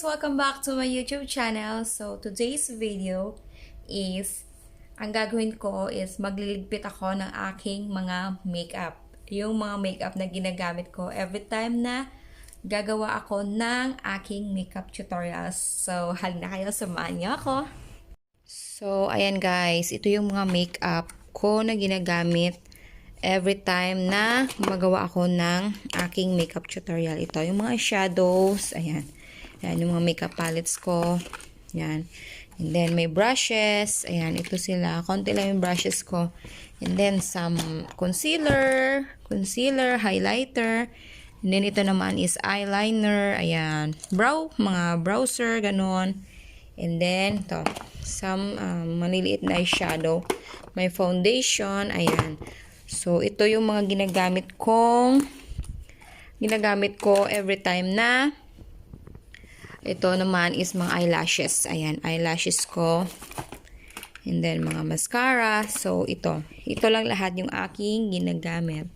Welcome back to my YouTube channel. So, today's video is, ang gagawin ko is magliligpit ako ng aking mga makeup. Yung mga makeup na ginagamit ko every time na gagawa ako ng aking makeup tutorials. So, halina kayo, samahan niyo ako. So, ayan guys, ito yung mga makeup ko na ginagamit every time na magawa ako ng aking makeup tutorial. Ito yung mga shadows, ayan. Ayan, yung mga makeup palettes ko. Ayan. And then, may brushes. Ayan, ito sila. Konti lang yung brushes ko. And then, some concealer, highlighter. And then, ito naman is eyeliner. Ayan. Mga browser, ganun. And then, ito. Some maliliit na eyeshadow. May foundation. Ayan. So, ito yung mga ginagamit ko every time na ito naman is mga eyelashes. Ayan, eyelashes ko. And then, mga mascara. So, ito lang lahat yung aking ginagamit.